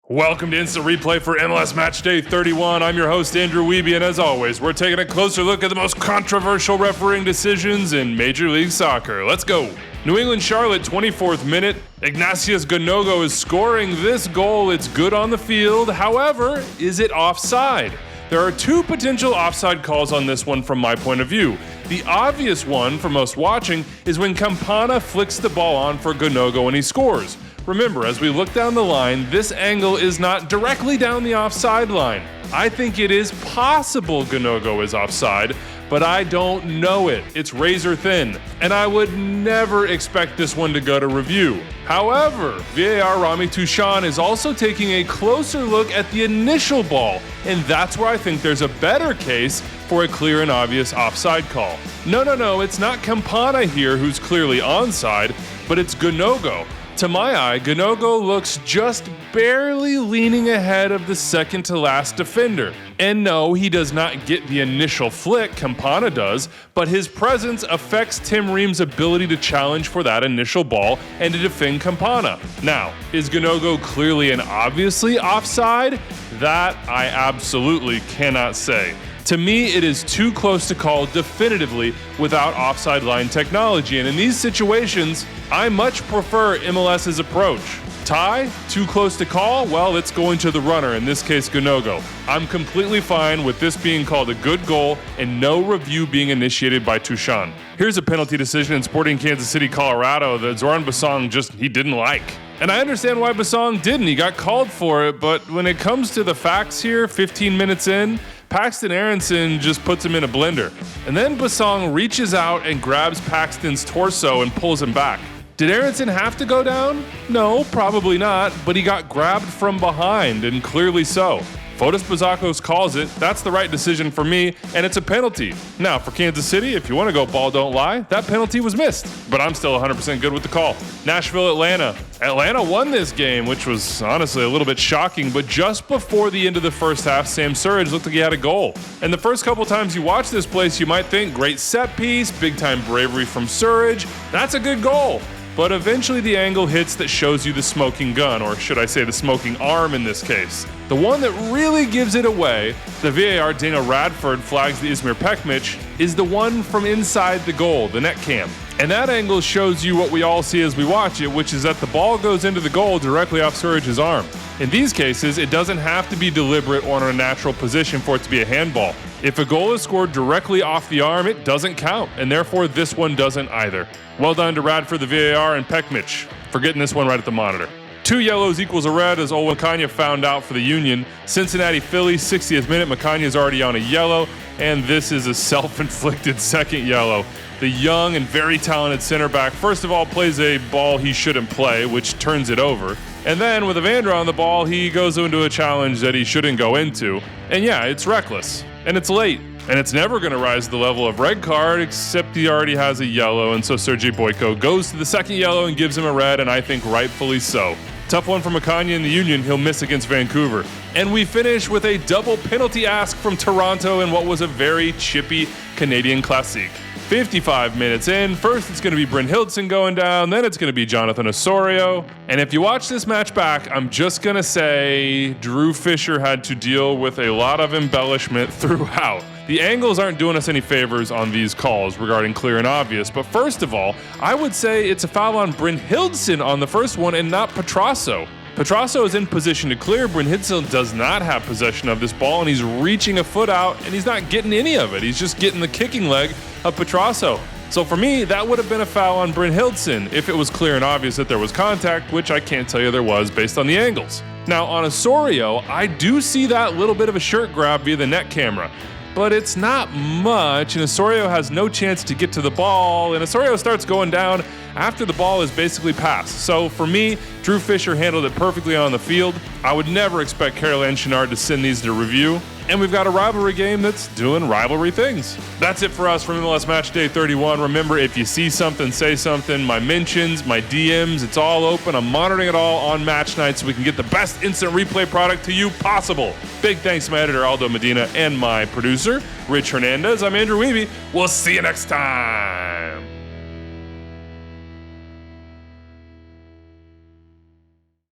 Welcome to Instant Replay for MLS Matchday 31. I'm your host, Andrew Wiebe, and as always, we're taking a closer look at the most controversial refereeing decisions in Major League Soccer. Let's go. New England-Charlotte, 24th minute. Ignatius Ganogo is scoring this goal. It's good on the field. However, is it offside? There are two potential offside calls on this one from my point of view. The obvious one for most watching is when Campana flicks the ball on for Ganogo and he scores. Remember, as we look down the line, this angle is not directly down the offside line. I think it is possible Ganogo is offside, but I don't know it. It's razor thin, and I would never expect this one to go to review. However, VAR Rami Toussaint is also taking a closer look at the initial ball, and that's where I think there's a better case for a clear and obvious offside call. No, it's not Campana here who's clearly onside, but it's Ganogo. To my eye, Ganogo looks just barely leaning ahead of the second to last defender. And no, he does not get the initial flick, Campana does, but his presence affects Tim Ream's ability to challenge for that initial ball and to defend Campana. Now, is Ganogo clearly and obviously offside? That I absolutely cannot say. To me, it is too close to call definitively without offside line technology, and in these situations, I much prefer MLS's approach. Tie? Too close to call? Well, it's going to the runner, in this case Ganogo. I'm completely fine with this being called a good goal and no review being initiated by Toussaint. Here's a penalty decision in Sporting Kansas City, Colorado that Zoran Basong he didn't like. And I understand why Basong didn't. He got called for it, but when it comes to the facts here, 15 minutes in, Paxton Aronson just puts him in a blender. And then Basong reaches out and grabs Paxton's torso and pulls him back. Did Aronson have to go down? No, probably not, but he got grabbed from behind, and clearly so. Fotis Bazakos calls it. That's the right decision for me, and it's a penalty. Now, for Kansas City, if you want to go ball don't lie, that penalty was missed, but I'm still 100% good with the call. Nashville, Atlanta. Atlanta won this game, which was honestly a little bit shocking, but just before the end of the first half, Sam Surridge looked like he had a goal. And the first couple times you watch this place, you might think, great set piece, big-time bravery from Surridge. That's a good goal. But eventually the angle hits that shows you the smoking gun, or should I say the smoking arm in this case. The one that really gives it away, the VAR Dana Radford flags the Ismir Pekmic, is the one from inside the goal, the net cam. And that angle shows you what we all see as we watch it, which is that the ball goes into the goal directly off Surridge's arm. In these cases, it doesn't have to be deliberate or in a natural position for it to be a handball. If a goal is scored directly off the arm, it doesn't count, and therefore this one doesn't either. Well done to Radford, the VAR, and Pekmic for getting this one right at the monitor. 2 yellows equals a red, as Owen Makanya found out for the Union. Cincinnati Philly, 60th minute, Makanya's already on a yellow, and this is a self-inflicted second yellow. The young and very talented center back, first of all, plays a ball he shouldn't play, which turns it over. And then with Evander on the ball, he goes into a challenge that he shouldn't go into. And yeah, it's reckless. And it's late. And it's never going to rise to the level of red card, except he already has a yellow. And so Sergei Boyko goes to the second yellow and gives him a red, and I think rightfully so. Tough one for Makanya in the Union. He'll miss against Vancouver. And we finish with a double penalty ask from Toronto in what was a very chippy Canadian Classique. 55 minutes in, first it's going to be Bryn Hildson going down, then it's going to be Jonathan Osorio. And if you watch this match back, I'm just going to say Drew Fisher had to deal with a lot of embellishment throughout. The angles aren't doing us any favors on these calls regarding clear and obvious, but first of all, I would say it's a foul on Bryn Hildson on the first one and not Petrasso. Petrasso is in position to clear. Bryn Hildson does not have possession of this ball, and he's reaching a foot out, and he's not getting any of it. He's just getting the kicking leg of Petrasso. So for me, that would have been a foul on Bryn Hildson if it was clear and obvious that there was contact, which I can't tell you there was based on the angles. Now on Osorio, I do see that little bit of a shirt grab via the net camera, but it's not much, and Osorio has no chance to get to the ball, and Osorio starts going down after the ball is basically passed. So for me, Drew Fisher handled it perfectly on the field. I would never expect Caroline Chenard to send these to review. And we've got a rivalry game that's doing rivalry things. That's it for us from MLS Matchday 31. Remember, if you see something, say something. My mentions, my DMs, it's all open. I'm monitoring it all on match night so we can get the best instant replay product to you possible. Big thanks to my editor, Aldo Medina, and my producer, Rich Hernandez. I'm Andrew Wiebe. We'll see you next time.